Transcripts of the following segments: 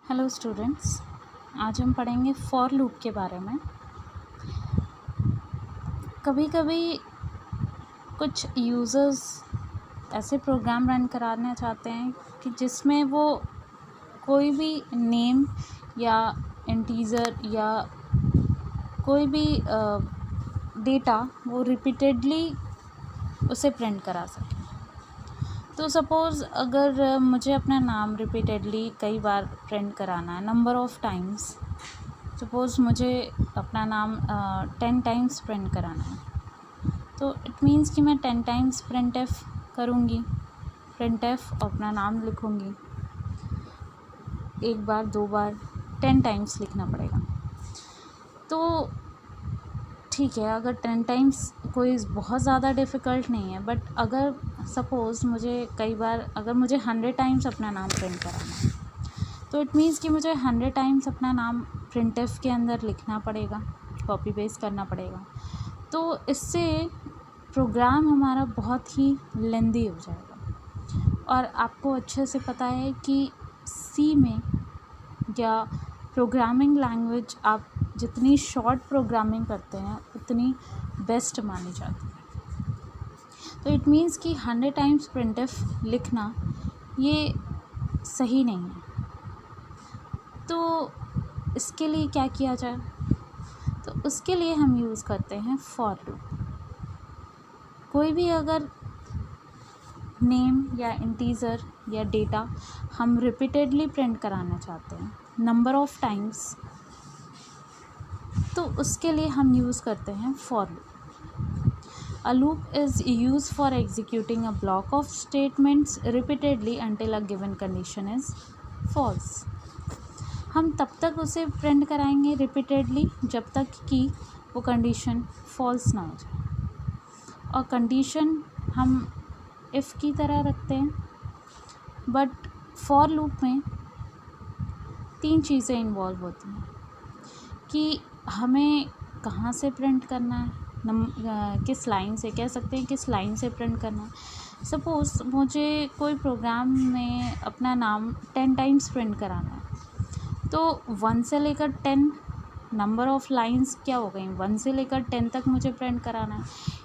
Hello students, आज हम पढ़ेंगे फॉर लूप के बारे में। कभी कभी कुछ यूज़र्स ऐसे प्रोग्राम रन कराना चाहते हैं कि जिसमें वो कोई भी नेम या इंटीज़र या कोई भी डेटा वो रिपीटेडली उसे प्रिंट करा सके। तो सपोज़ अगर मुझे अपना नाम रिपीटेडली कई बार प्रिंट कराना है, नंबर ऑफ़ टाइम्स, सपोज़ मुझे अपना नाम 10 टाइम्स प्रिंट कराना है, तो इट मीन्स कि मैं 10 टाइम्स प्रिंट एफ करूँगी, प्रिंट एफ अपना नाम लिखूँगी, एक बार 2 बार 10 टाइम्स लिखना पड़ेगा। तो ठीक है, अगर 10 टाइम्स कोई बहुत ज़्यादा डिफ़िकल्ट नहीं है, बट अगर सपोज़ मुझे कई बार अगर मुझे 100 टाइम्स अपना नाम प्रिंट कराना है, तो इट मीन्स कि मुझे 100 टाइम्स अपना नाम प्रिंट एफ के अंदर लिखना पड़ेगा, कॉपी पेस्ट करना पड़ेगा। तो इससे प्रोग्राम हमारा बहुत ही लेंदी हो जाएगा। और आपको अच्छे से पता है कि सी में या प्रोग्रामिंग लैंग्वेज आप जितनी शॉर्ट प्रोग्रामिंग करते हैं उतनी बेस्ट मानी जाती है। तो इट मीन्स कि 100 टाइम्स प्रिंटफ लिखना ये सही नहीं है। तो इसके लिए क्या किया जाए? तो उसके लिए हम यूज़ करते हैं फॉर लूप। कोई भी अगर नेम या इंटीज़र या डेटा हम रिपीटेडली प्रिंट कराना चाहते हैं नंबर ऑफ़ टाइम्स, तो उसके लिए हम यूज़ करते हैं for loop. A loop is use for executing a block of statements repeatedly until a given condition is false. हम तब तक उसे प्रिंट कराएंगे रिपीटेडली जब तक कि वो कंडीशन फॉल्स ना हो जाए। और कंडीशन हम इफ़ की तरह रखते हैं, बट फॉर लूप में 3 चीज़ें इन्वॉल्व होती हैं कि हमें कहाँ से प्रिंट करना है, किस लाइन से, कह सकते हैं किस लाइन से प्रिंट करना है। सपोज़ मुझे कोई प्रोग्राम में अपना नाम 10 टाइम्स प्रिंट कराना है, तो 1 से लेकर 10 नंबर ऑफ़ लाइंस क्या हो गई, 1 से लेकर 10 तक मुझे प्रिंट कराना है।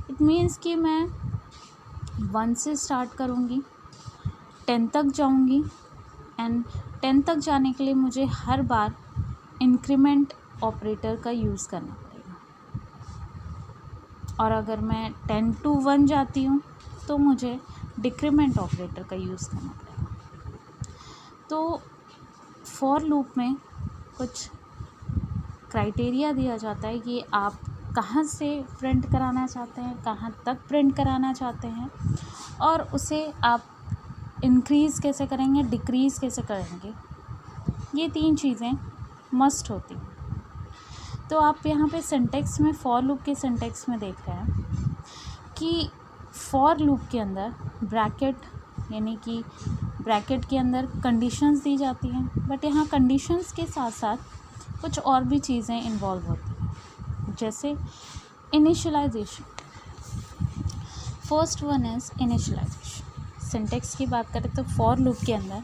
इट मीन्स कि मैं 1 से स्टार्ट करूँगी, 10 तक जाऊँगी, एंड 10 तक जाने के लिए मुझे हर बार इंक्रीमेंट ऑपरेटर का यूज़ करना पड़ेगा। और अगर मैं 10 to 1 जाती हूँ तो मुझे डिक्रीमेंट ऑपरेटर का यूज़ करना पड़ेगा। तो फॉर लूप में कुछ क्राइटेरिया दिया जाता है कि आप कहाँ से प्रिंट कराना चाहते हैं, कहाँ तक प्रिंट कराना चाहते हैं, और उसे आप इंक्रीज़ कैसे करेंगे, डिक्रीज़ कैसे करेंगे। ये 3 चीज़ें मस्ट होती हैं। तो आप यहाँ पे सिंटेक्स में फॉर लूप के सिंटेक्स में देख रहे हैं कि फॉर लूप के अंदर ब्रैकेट, यानी कि ब्रैकेट के अंदर कंडीशंस दी जाती हैं, बट यहाँ कंडीशंस के साथ साथ कुछ और भी चीज़ें इन्वॉल्व होती हैं, जैसे initialization. First one is initialization. Syntax की बात करें तो फॉर लूप के अंदर,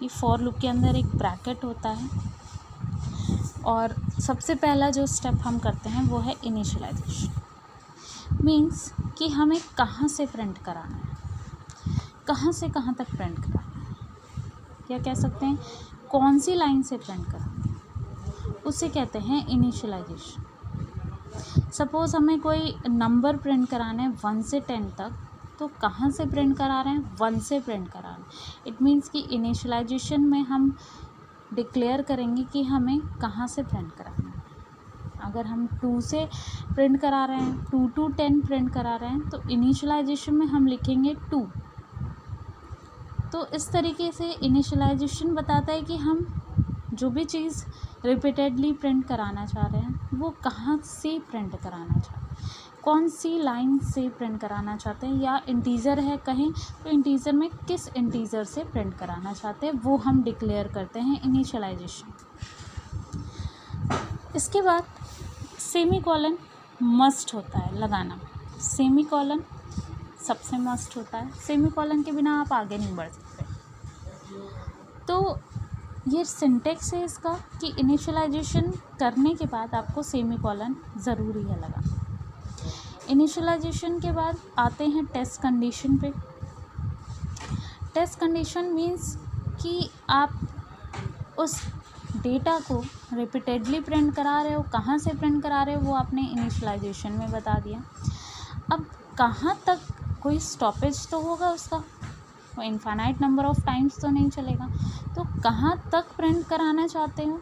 ये फॉर लूप के अंदर एक ब्रैकेट होता है, और सबसे पहला जो स्टेप हम करते हैं वो है इनिशियलाइजेशन। मीन्स कि हमें कहाँ से प्रिंट कराना है, कहाँ से कहाँ तक प्रिंट कराना है, या कह सकते हैं कौन सी लाइन से प्रिंट कराना है, उसे कहते हैं इनिशियलाइजेशन। सपोज़ हमें कोई नंबर प्रिंट कराना है 1 से 10 तक, तो कहाँ से प्रिंट करा रहे हैं, 1 से प्रिंट करा रहे हैं। इट मीन्स कि इनिशियलाइजेशन में हम डिक्लेयर करेंगे कि हमें कहाँ से प्रिंट कराना है। अगर हम 2 से प्रिंट करा रहे हैं, 2 to 10 प्रिंट करा रहे हैं, तो इनिशियलाइजेशन में हम लिखेंगे 2। तो इस तरीके से इनिशियलाइजेशन बताता है कि हम जो भी चीज़ रिपीटेडली प्रिंट कराना चाह रहे हैं वो कहाँ से प्रिंट कराना चाहते हैं, कौन सी लाइन से प्रिंट कराना चाहते हैं, या इंटीज़र है कहीं तो इंटीज़र में किस इंटीज़र से प्रिंट कराना चाहते हैं, वो हम डिक्लेयर करते हैं इनिशियलाइजेशन। इसके बाद सेमी कॉलन मस्ट होता है लगाना। सेमी कॉलन सबसे मस्ट होता है, सेमी कॉलन के बिना आप आगे नहीं बढ़ सकते। तो ये सिंटेक्स है इसका कि इनिशियलाइजेशन करने के बाद आपको सेमीकोलन ज़रूरी है लगा। इनिशियलाइजेशन के बाद आते हैं टेस्ट कंडीशन पे। टेस्ट कंडीशन मीन्स कि आप उस डेटा को रिपीटेडली प्रिंट करा रहे हो, कहाँ से प्रिंट करा रहे हो वो आपने इनिशियलाइजेशन में बता दिया। अब कहाँ तक कोई स्टॉपेज तो होगा उसका, वो इनफाइनाइट नंबर ऑफ टाइम्स तो नहीं चलेगा, तो कहाँ तक प्रिंट कराना चाहते हो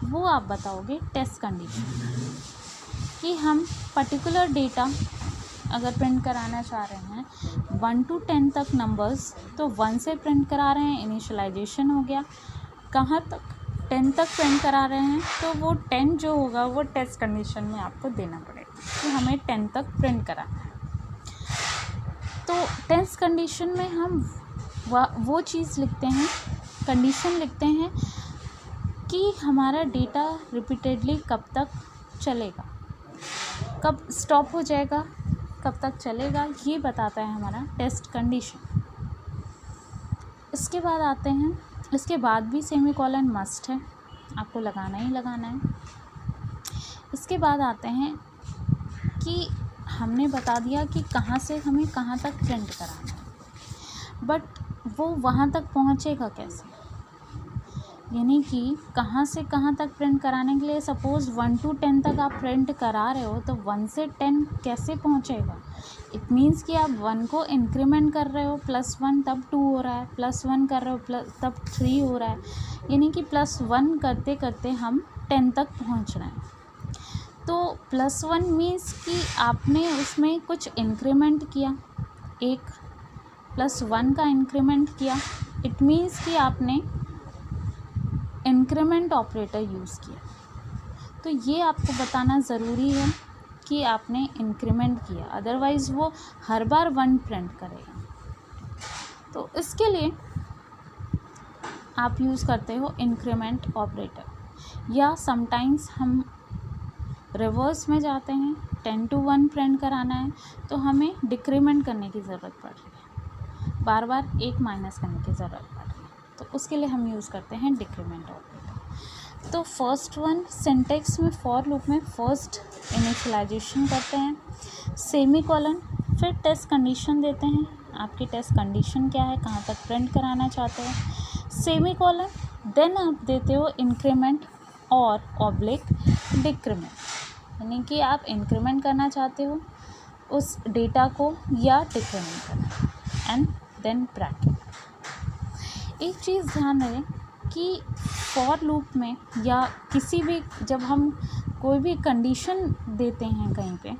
वो आप बताओगे टेस्ट कंडीशन, कि हम पर्टिकुलर डेटा अगर प्रिंट कराना चाह रहे हैं 1 to 10 तक नंबर्स, तो 1 से प्रिंट करा रहे हैं, इनिशियलाइजेशन हो गया। कहाँ तक 10 तक प्रिंट करा रहे हैं, तो वो 10 जो होगा वो टेस्ट कंडीशन में आपको देना पड़ेगा कि हमें 10 तक प्रिंट कराना है। तो टेस्ट कंडीशन में हम वो चीज़ लिखते हैं, कंडीशन लिखते हैं कि हमारा डेटा रिपीटेडली कब तक चलेगा, कब स्टॉप हो जाएगा, कब तक चलेगा, ये बताता है हमारा टेस्ट कंडीशन। इसके बाद आते हैं, इसके बाद भी सेमीकोलन मस्ट है, आपको लगाना ही लगाना है। इसके बाद आते हैं कि हमने बता दिया कि कहाँ से हमें कहाँ तक प्रिंट कराना है, बट वो वहाँ तक पहुँचेगा कैसे, यानी कि कहाँ से कहाँ तक प्रिंट कराने के लिए सपोज़ 1 to 10 तक आप प्रिंट करा रहे हो, तो 1 से 10 कैसे पहुँचेगा। इट मीन्स कि आप 1 को इंक्रीमेंट कर रहे हो, +1 तब 2 हो रहा है, +1 कर रहे हो तब 3 हो रहा है, यानी कि +1 करते करते हम 10 तक पहुँच रहे हैं। तो +1 मीन्स कि आपने उसमें कुछ इंक्रीमेंट किया, एक +1 का इंक्रीमेंट किया, इट मीन्स कि आपने इंक्रीमेंट ऑपरेटर यूज़ किया। तो ये आपको बताना ज़रूरी है कि आपने इंक्रीमेंट किया, अदरवाइज़ वो हर बार 1 प्रिंट करेगा। तो इसके लिए आप यूज़ करते हो इंक्रीमेंट ऑपरेटर, या समटाइम्स हम रिवर्स में जाते हैं, 10 to 1 प्रिंट कराना है तो हमें डिक्रीमेंट करने की ज़रूरत पड़ रही है, बार बार 1 माइनस करने की ज़रूरत पड़ रही है, तो उसके लिए हम यूज़ करते हैं डिक्रीमेंट ऑपरेटर। तो फर्स्ट वन सिंटेक्स में फॉर लूप में फर्स्ट इनिशियलाइजेशन करते हैं, सेमीकोलन, फिर टेस्ट कंडीशन देते हैं, आपकी टेस्ट कंडीशन क्या है, कहाँ तक प्रिंट कराना चाहते हो, सेमीकोलन, देन आप देते हो इंक्रीमेंट और ऑब्लिक डिक्रीमेंट, यानी कि आप इंक्रीमेंट करना चाहते हो उस डेटा को या डिक्रीमेंट करना, एंड देन ब्रैकेट। एक चीज़ ध्यान रहे कि फॉर लूप में या किसी भी, जब हम कोई भी कंडीशन देते हैं कहीं पे,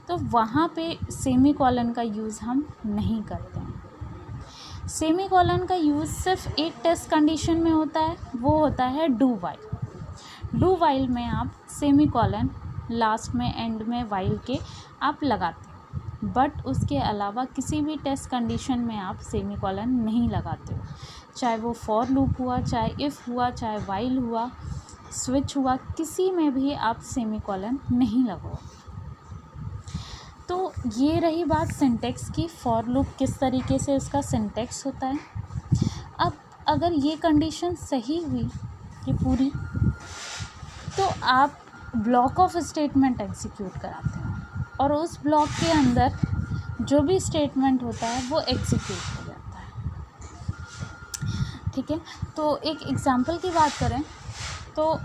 तो वहाँ पे सेमीकोलन का यूज़ हम नहीं करते हैं। सेमीकोलन का यूज़ सिर्फ एक टेस्ट कंडीशन में होता है, वो होता है डू वाइल। डू वाइल में आप सेमीकोलन लास्ट में एंड में वाइल के आप लगाते हो, बट उसके अलावा किसी भी टेस्ट कंडीशन में आप सेमीकोलन नहीं लगाते हो, चाहे वो फॉर लूप हुआ, चाहे इफ़ हुआ, चाहे वाइल हुआ, स्विच हुआ, किसी में भी आप सेमीकोलन नहीं लगाओ। तो ये रही बात सिंटेक्स की, फॉर लूप किस तरीके से उसका सिंटेक्स होता है। अब अगर ये कंडीशन सही हुई ये पूरी, तो आप ब्लॉक ऑफ स्टेटमेंट एग्जीक्यूट कराते हैं और उस ब्लॉक के अंदर जो भी स्टेटमेंट होता है वो एग्जीक्यूट हो जाता है। ठीक है, तो एक एग्जांपल की बात करें तो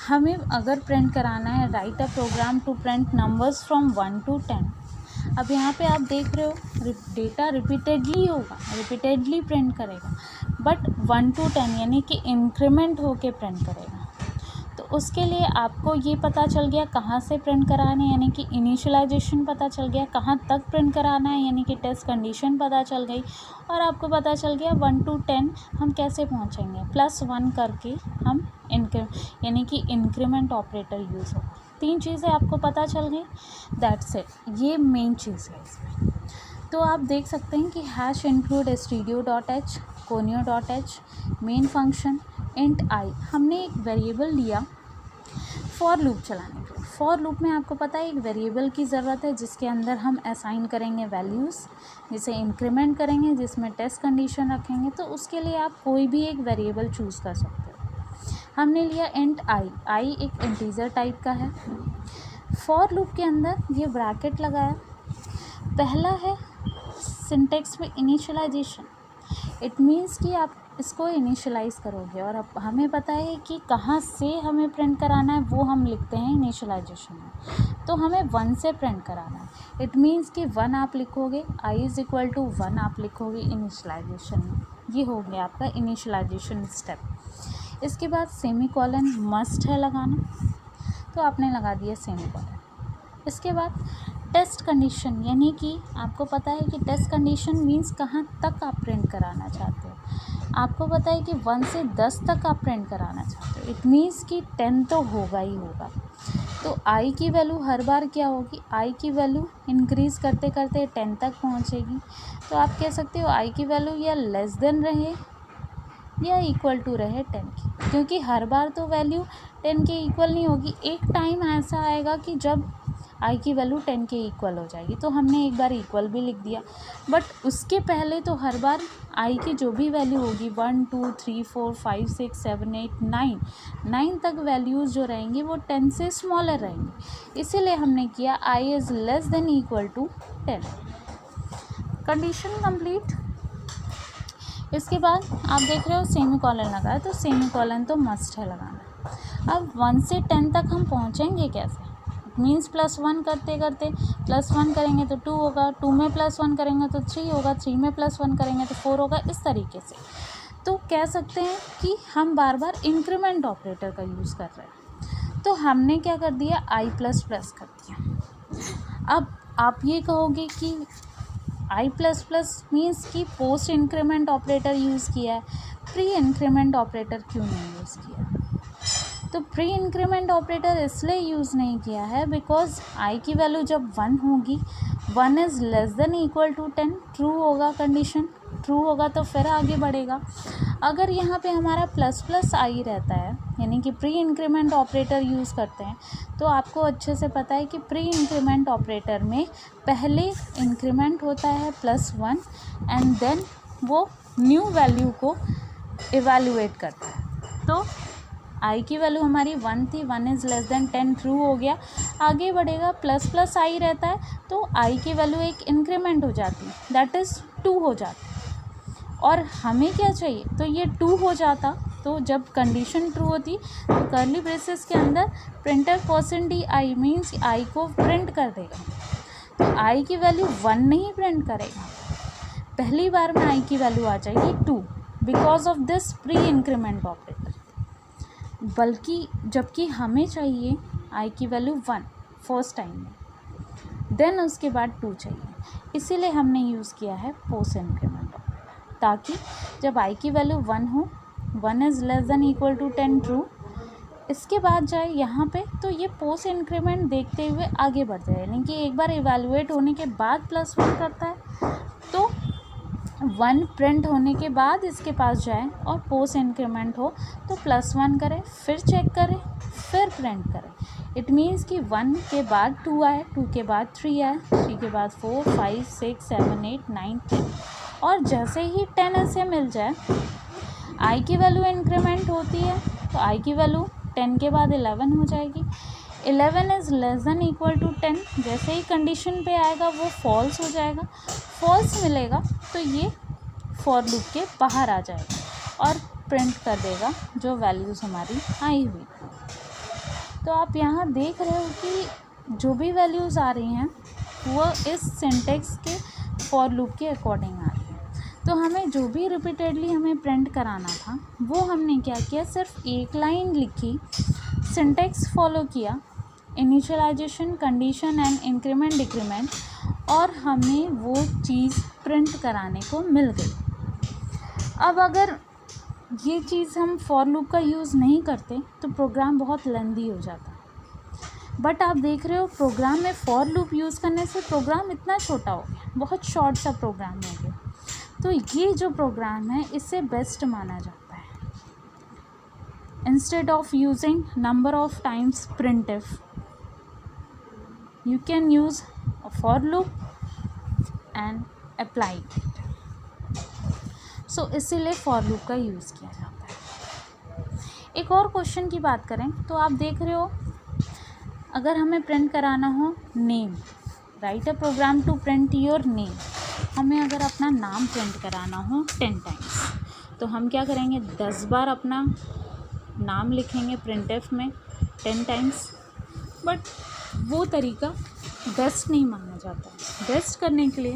हमें अगर प्रिंट कराना है, write a program to print numbers from 1 to 10। अब यहाँ पे आप देख रहे हो डेटा रिपीटेडली होगा, रिपीटेडली प्रिंट करेगा, बट 1 to 10 यानी कि इंक्रीमेंट होके प्रिंट करेगा। तो उसके लिए आपको ये पता चल गया कहाँ से प्रिंट कराना है, यानी कि इनिशियलाइजेशन पता चल गया, कहाँ तक प्रिंट कराना है यानी कि टेस्ट कंडीशन पता चल गई, और आपको पता चल गया 1 to 10 हम कैसे पहुँचेंगे, +1 करके हम यानी कि इंक्रीमेंट ऑपरेटर यूज़ होगा। 3 चीज़ें आपको पता चल गई, दैट्स इट, ये मेन चीज़ है इसमें। तो आप देख सकते हैं कि hash include stdio.h, conio.h, main function, int I, हमने एक वेरिएबल लिया फॉर लूप चलाने के लिए। फॉर लूप में आपको पता है एक वेरिएबल की ज़रूरत है जिसके अंदर हम असाइन करेंगे वैल्यूज़, जिसे इंक्रीमेंट करेंगे, जिसमें टेस्ट कंडीशन रखेंगे। तो उसके लिए आप कोई भी एक वेरिएबल चूज़ कर सकते हो। हमने लिया इंट आई एक इंटीजर टाइप का है। फॉर लूप के अंदर ये ब्रैकेट लगाया। पहला है सिंटेक्स में इनिशियलाइजेशन। इट मीन्स कि आप इसको इनिशियलाइज़ करोगे, और अब हमें पता है कि कहाँ से हमें प्रिंट कराना है, वो हम लिखते हैं इनिशियलाइजेशन में। तो हमें 1 से प्रिंट कराना है। इट मीन्स कि 1 आप लिखोगे, i = 1 आप लिखोगे इनिशियलाइजेशन में। ये हो गया आपका इनिशियलाइजेशन स्टेप। इसके बाद सेमीकोलन मस्ट है लगाना, तो आपने लगा दिया सेमीकोलन। इसके बाद टेस्ट कंडीशन, यानी कि आपको पता है कि टेस्ट कंडीशन मीन्स कहाँ तक आप प्रिंट कराना चाहते हो। आपको पता है कि 1 से 10 तक आप प्रिंट कराना चाहते हो। इट मीन्स कि 10 तो होगा ही होगा। तो आई की वैल्यू हर बार क्या होगी, आई की वैल्यू इंक्रीज़ करते करते 10 तक पहुंचेगी। तो आप कह सकते हो आई की वैल्यू या लेस देन रहे या इक्वल टू रहे 10 की, क्योंकि हर बार तो वैल्यू 10 के इक्वल नहीं होगी। एक टाइम ऐसा आएगा कि जब आई की वैल्यू 10 के इक्वल हो जाएगी, तो हमने एक बार इक्वल भी लिख दिया। बट उसके पहले तो हर बार आई की जो भी वैल्यू होगी 1 2 3 4 5 6 7 8 9 तक वैल्यूज़ जो रहेंगी वो 10 से स्मॉलर रहेंगी। इसीलिए हमने किया I is less than equal to 10। Condition complete. इसके बाद आप देख रहे हो सेमीकोलन लगा है, तो सेमीकोलन तो मस्ट है लगाना। अब 1 से 10 तक हम पहुँचेंगे कैसे, मीन्स +1 करते करते +1 करेंगे तो 2 होगा, 2 में +1 करेंगे तो 3 होगा, 3 में +1 करेंगे तो 4 होगा, इस तरीके से। तो कह सकते हैं कि हम बार बार इंक्रीमेंट ऑपरेटर का यूज़ कर रहे हैं। तो हमने क्या कर दिया, i++ कर दिया। अब आप ये कहोगे कि i++ मीन्स कि पोस्ट इंक्रीमेंट ऑपरेटर यूज़ किया है, प्री इंक्रीमेंट ऑपरेटर क्यों नहीं यूज़ किया। तो प्री इंक्रीमेंट ऑपरेटर इसलिए यूज़ नहीं किया है बिकॉज आई की वैल्यू जब 1 होगी, 1 is less than equal to 10, true होगा, कंडीशन ट्रू होगा तो फिर आगे बढ़ेगा। अगर यहाँ पे हमारा ++ आई रहता है, यानी कि प्री इंक्रीमेंट ऑपरेटर यूज़ करते हैं, तो आपको अच्छे से पता है कि प्री इंक्रीमेंट ऑपरेटर में पहले इंक्रीमेंट होता है +1 एंड देन वो न्यू वैल्यू को इवैल्यूएट करता है। तो आई की वैल्यू हमारी 1 थी, 1 इज़ लेस देन 10 ट्रू हो गया, आगे बढ़ेगा, ++ आई रहता है तो आई की वैल्यू एक इंक्रीमेंट हो जाती है, दैट इज़ 2 हो जाती है। और हमें क्या चाहिए, तो ये 2 हो जाता, तो जब कंडीशन ट्रू होती तो कर्ली ब्रेसेस के अंदर प्रिंटर %i मीन्स आई को प्रिंट कर देगा। तो आई की वैल्यू 1 नहीं प्रिंट करेगा, पहली बार में आई की वैल्यू आ जाएगी 2 because of this pre increment operator. बल्कि जबकि हमें चाहिए आई की वैल्यू 1 फर्स्ट टाइम में, देन उसके बाद 2 चाहिए, इसीलिए हमने यूज़ किया है पोस्ट इंक्रीमेंट ऑपरेटर, ताकि जब आई की वैल्यू 1 हो, 1 is less than equal to 10 true, इसके बाद जाए यहाँ पे तो ये पोस्ट इंक्रीमेंट देखते हुए आगे बढ़ जाए, यानी कि एक बार इवैल्यूएट होने के बाद +1 करता है तो 1 प्रिंट होने के बाद इसके पास जाए, और पोस्ट इंक्रीमेंट हो तो +1 करें, फिर चेक करें, फिर प्रिंट करें। इट मीन्स कि 1 के बाद 2 आए, 2 के बाद 3 आए, 3 के बाद 4 5 6 7 8 9 10, और जैसे ही 10 ऐसे मिल जाए, आई की वैल्यू इंक्रीमेंट होती है तो आई की वैल्यू 10 के बाद 11 हो जाएगी। 11 is less than equal to 10, जैसे ही कंडीशन पे आएगा वो फॉल्स हो जाएगा, फॉल्स मिलेगा तो ये फॉर लूप के बाहर आ जाएगा और प्रिंट कर देगा जो वैल्यूज़ हमारी आई हुई। तो आप यहाँ देख रहे हो कि जो भी वैल्यूज़ आ रही हैं वो इस सिंटेक्स के फॉर लूप के अकॉर्डिंग आ रही हैं। तो हमें जो भी रिपीटेडली हमें प्रिंट कराना था वो हमने क्या किया, सिर्फ एक लाइन लिखी, सिंटेक्स फॉलो किया, initialization, condition and increment decrement, और हमें वो चीज़ प्रिंट कराने को मिल गई। अब अगर ये चीज़ हम फॉर लूप का यूज़ नहीं करते तो प्रोग्राम बहुत लेंदी हो जाता। बट आप देख रहे हो प्रोग्राम में फॉर लूप यूज़ करने से प्रोग्राम इतना छोटा हो गया, बहुत शॉर्ट सा प्रोग्राम हो गया। तो ये जो प्रोग्राम है इससे बेस्ट माना जाता है। Instead of using number of times printf, you can use a for loop and apply it. So इसीलिए for loop का यूज़ किया जाता है। एक और क्वेश्चन की बात करें तो आप देख रहे हो, अगर हमें प्रिंट कराना हो name, write a program to print your name, हमें अगर अपना नाम प्रिंट कराना हो 10 टाइम्स, तो हम क्या करेंगे, 10 बार अपना नाम लिखेंगे printf में 10 टाइम्स। बट वो तरीका बेस्ट नहीं माना जाता है। बेस्ट करने के लिए